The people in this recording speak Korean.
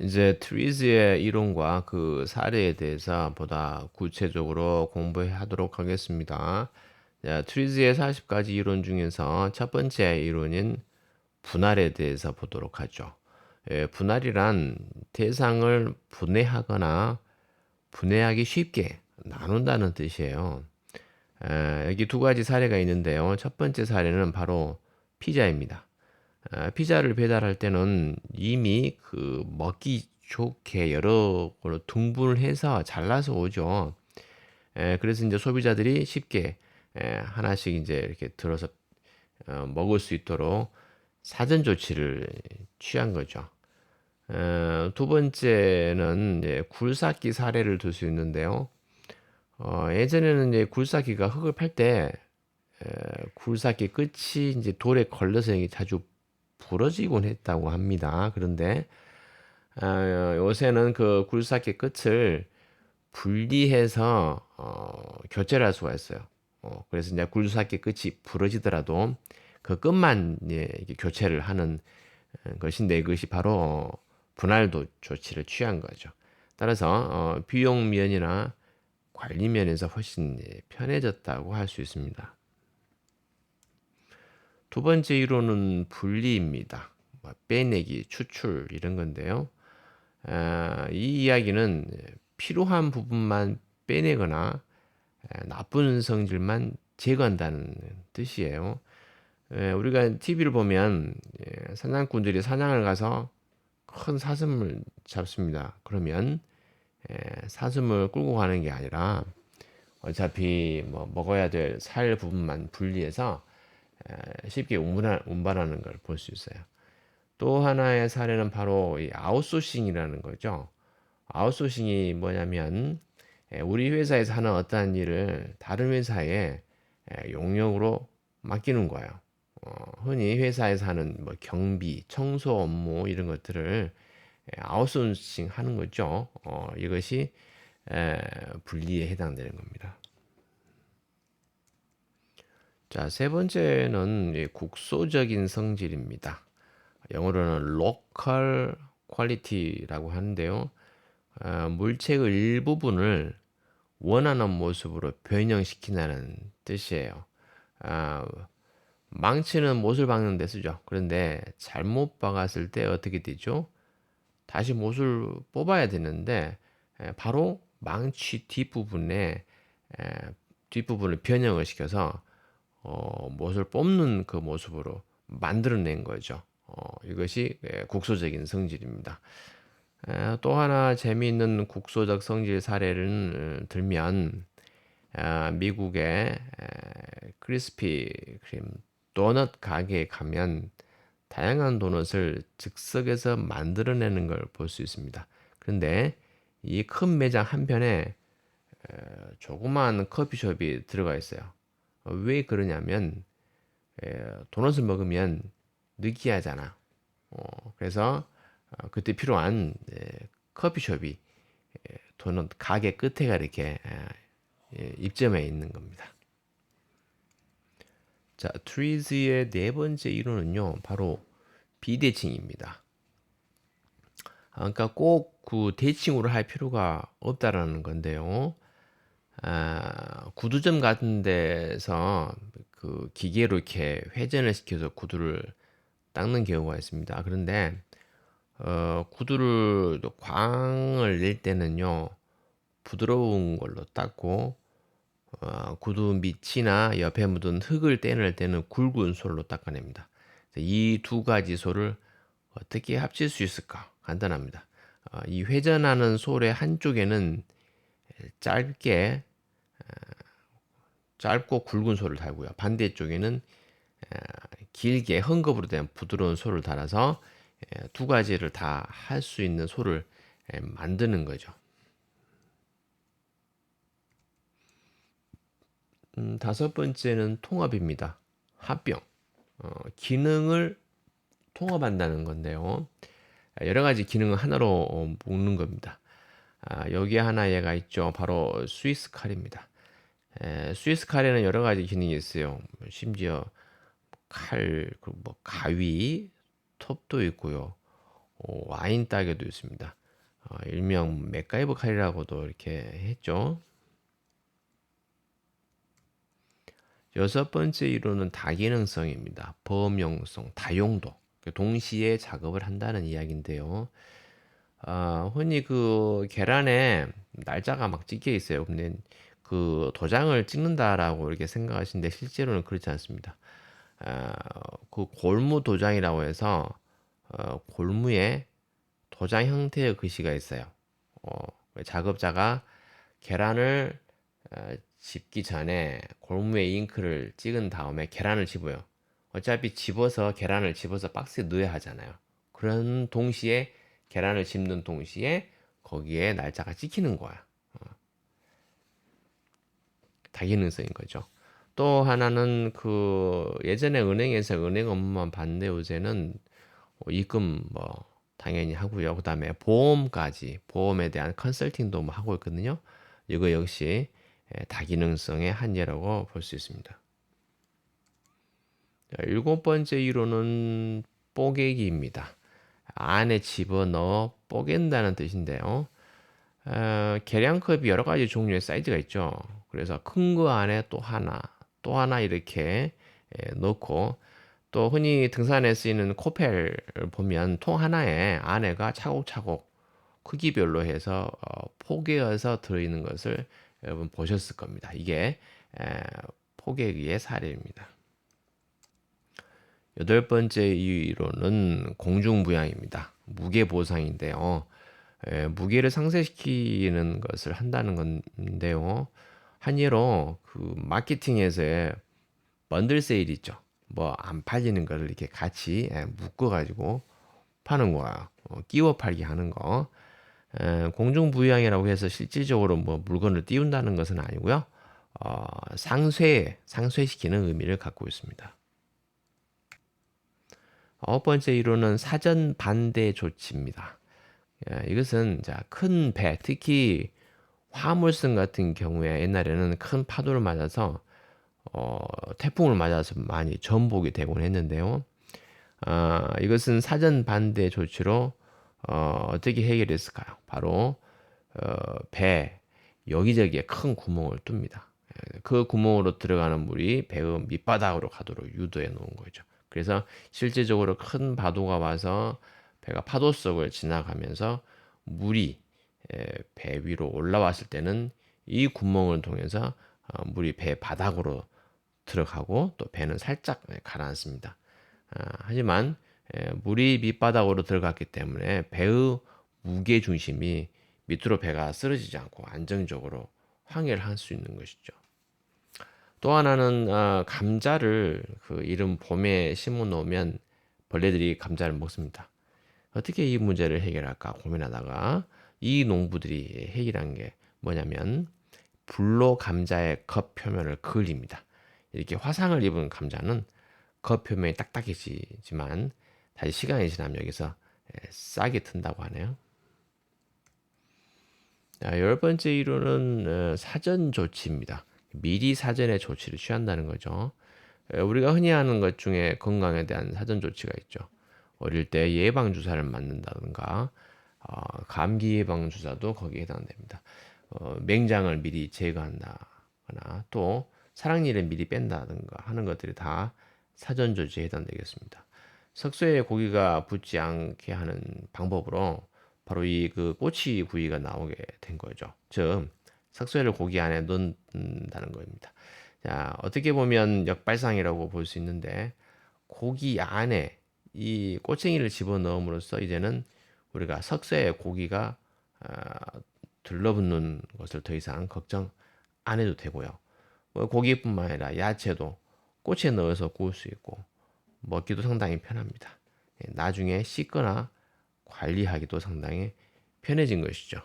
이제 트리즈의 이론과 그 사례에 대해서 보다 구체적으로 공부하도록 하겠습니다. 자, 트리즈의 40가지 이론 중에서 첫 번째 이론인 분할에 대해서 보도록 하죠. 분할이란 대상을 분해하거나 분해하기 쉽게 나눈다는 뜻이에요. 여기 두 가지 사례가 있는데요. 첫 번째 사례는 바로 피자입니다. 피자를 배달할 때는 이미 그 먹기 좋게 여러 걸로 등분을 해서 잘라서 오죠. 그래서 이제 소비자들이 쉽게 하나씩 이제 이렇게 들어서 먹을 수 있도록 사전 조치를 취한 거죠. 두 번째는 이제 굴삭기 사례를 들 수 있는데요. 예전에는 이제 굴삭기가 흙을 팔 때 굴삭기 끝이 이제 돌에 걸려서 이게 자주 부러지곤 했다고 합니다. 그런데 요새는 그 굴삭기 끝을 분리해서 교체를 할 수가 있어요. 그래서 이제 굴삭기 끝이 부러지더라도 그 끝만 이렇게 교체를 하는 것인데 이것이 바로 분할도 조치를 취한 거죠. 따라서 비용 면이나 관리 면에서 훨씬 편해졌다고 할 수 있습니다. 두 번째 이론은 분리입니다. 빼내기, 추출 이런 건데요. 이 이야기는 필요한 부분만 빼내거나 나쁜 성질만 제거한다는 뜻이에요. 우리가 TV를 보면 사냥꾼들이 사냥을 가서 큰 사슴을 잡습니다. 그러면 사슴을 끌고 가는 게 아니라 어차피 뭐 먹어야 될 살 부분만 분리해서 쉽게 운반하는 걸 볼 수 있어요. 또 하나의 사례는 바로 이 아웃소싱이라는 거죠. 아웃소싱이 뭐냐면 우리 회사에서 하는 어떠한 일을 다른 회사에 용역으로 맡기는 거예요. 흔히 회사에서 하는 뭐 경비, 청소 업무 이런 것들을 아웃소싱 하는 거죠. 이것이 분리에 해당되는 겁니다. 자, 세 번째는 국소적인 성질입니다. 영어로는 local quality라고 하는데요. 물체의 일부분을 원하는 모습으로 변형시킨다는 뜻이에요. 아, 망치는 못을 박는 데 쓰죠. 그런데 잘못 박았을 때 어떻게 되죠? 다시 못을 뽑아야 되는데 바로 망치 뒷부분을 변형을 시켜서 못을 뽑는 그 모습으로 만들어낸 거죠. 이것이 국소적인 성질입니다. 또 하나 재미있는 국소적 성질 사례를 들면 미국의 크리스피 크림 도넛 가게에 가면 다양한 도넛을 즉석에서 만들어내는 걸 볼 수 있습니다. 그런데 이 큰 매장 한편에 조그마한 커피숍이 들어가 있어요. 왜 그러냐면 도넛을 먹으면 느끼하잖아. 그래서 그때 필요한 커피숍이 도넛 가게 끝에가 이렇게 입점해 있는 겁니다. 자, 트리즈의 네 번째 이론은요, 바로 비대칭입니다. 그러니까 꼭 그 대칭으로 할 필요가 없다라는 건데요. 구두점 같은 데서 그 기계로 이렇게 회전을 시켜서 구두를 닦는 경우가 있습니다. 그런데 구두를 광을 낼 때는요, 부드러운 걸로 닦고 구두 밑이나 옆에 묻은 흙을 떼낼 때는 굵은 솔로 닦아냅니다. 이 두 가지 솔을 어떻게 합칠 수 있을까? 간단합니다. 이 회전하는 솔의 한쪽에는 짧게 짧고 굵은 솔을 달고요. 반대쪽에는 길게 헝겊으로 된 부드러운 솔을 달아서 두 가지를 다 할 수 있는 솔을 만드는 거죠. 다섯 번째는 통합입니다. 합병. 기능을 통합한다는 건데요. 여러 가지 기능을 하나로 묶는 겁니다. 여기 하나 얘가 있죠. 바로 스위스 칼입니다. 스위스 칼에는 여러 가지 기능이 있어요. 심지어 칼, 뭐 가위, 톱도 있고요. 와인 따개도 있습니다. 일명 맥가이버 칼이라고도 이렇게 했죠. 여섯 번째 이론은 다기능성입니다. 범용성, 다용도. 동시에 작업을 한다는 이야기인데요. 흔히 그 계란에 날짜가 막 찍혀 있어요. 근데 그 도장을 찍는다라고 이렇게 생각하시는데 실제로는 그렇지 않습니다. 아, 그 골무 도장이라고 해서 골무에 도장 형태의 글씨가 있어요. 작업자가 계란을 집기 전에 골무에 잉크를 찍은 다음에 계란을 집어요. 어차피 집어서 계란을 집어서 박스에 넣어야 하잖아요. 그런 동시에 계란을 집는 동시에 거기에 날짜가 찍히는 거야. 다기능성인 거죠. 또 하나는 그 예전에 은행에서 은행 업무만 봤는데 요새는 입금 뭐 당연히 하고요. 그다음에 보험까지 보험에 대한 컨설팅도 뭐 하고 있거든요. 이거 역시 다기능성의 한 예라고 볼 수 있습니다. 자, 일곱 번째 이론은 뽀개기입니다. 안에 집어넣어 뽀갠다는 뜻인데요. 계량컵이 여러 가지 종류의 사이즈가 있죠. 그래서 큰 거 안에 또 하나 이렇게 넣고 또 흔히 등산에 쓰이는 코펠을 보면 통 하나에 안에가 차곡차곡 크기별로 해서 포개어서 들어있는 것을 여러분 보셨을 겁니다. 이게 포개기의 사례입니다. 여덟 번째 이론은 공중부양입니다. 무게 보상인데요. 무게를 상쇄시키는 것을 한다는 건데요. 한 예로 그 마케팅에서의 번들 세일 있죠. 뭐 안 팔리는 거를 이렇게 같이 묶어 가지고 파는 거야. 끼워 팔기 하는 거. 공중부양이라고 해서 실질적으로 뭐 물건을 띄운다는 것은 아니고요. 상쇄시키는 의미를 갖고 있습니다. 아홉 번째 이론은 사전 반대 조치입니다. 이것은 큰 배, 특히 화물선 같은 경우에 옛날에는 큰 파도를 맞아서 태풍을 맞아서 많이 전복이 되곤 했는데요. 이것은 사전 반대 조치로 어떻게 해결했을까요? 바로 배 여기저기에 큰 구멍을 뚫습니다. 그 구멍으로 들어가는 물이 배의 밑바닥으로 가도록 유도해 놓은 거죠. 그래서 실제적으로 큰 파도가 와서 배가 파도 속을 지나가면서 물이 배 위로 올라왔을 때는 이 구멍을 통해서 물이 배 바닥으로 들어가고 또 배는 살짝 가라앉습니다. 하지만 물이 밑바닥으로 들어갔기 때문에 배의 무게 중심이 밑으로 배가 쓰러지지 않고 안정적으로 항해를 할 수 있는 것이죠. 또 하나는 감자를 그 이른 봄에 심어 놓으면 벌레들이 감자를 먹습니다. 어떻게 이 문제를 해결할까 고민하다가 이 농부들이 해결한 게 뭐냐면 불로 감자의 겉 표면을 그을립니다. 이렇게 화상을 입은 감자는 겉 표면이 딱딱해지지만 다시 시간이 지나면 여기서 싹이 튼다고 하네요. 열 번째 이론은 사전 조치입니다. 미리 사전에 조치를 취한다는 거죠. 우리가 흔히 하는 것 중에 건강에 대한 사전 조치가 있죠. 어릴 때 예방 주사를 맞는다든가 감기 예방 주사도 거기에 해당됩니다. 맹장을 미리 제거한다거나 또 사랑니를 미리 뺀다든가 하는 것들이 다 사전 조치에 해당되겠습니다. 석쇠에 고기가 붙지 않게 하는 방법으로 바로 이 그 꼬치 구이가 나오게 된 거죠. 즉 석쇠를 고기 안에 넣는다는 겁니다. 자, 어떻게 보면 역발상이라고 볼 수 있는데 고기 안에 이 꼬챙이를 집어넣음으로써 이제는 우리가 석쇠에 고기가 들러붙는 것을 더 이상 걱정 안 해도 되고요. 뭐 고기뿐만 아니라 야채도 꼬치에 넣어서 구울 수 있고 먹기도 상당히 편합니다. 나중에 씻거나 관리하기도 상당히 편해진 것이죠.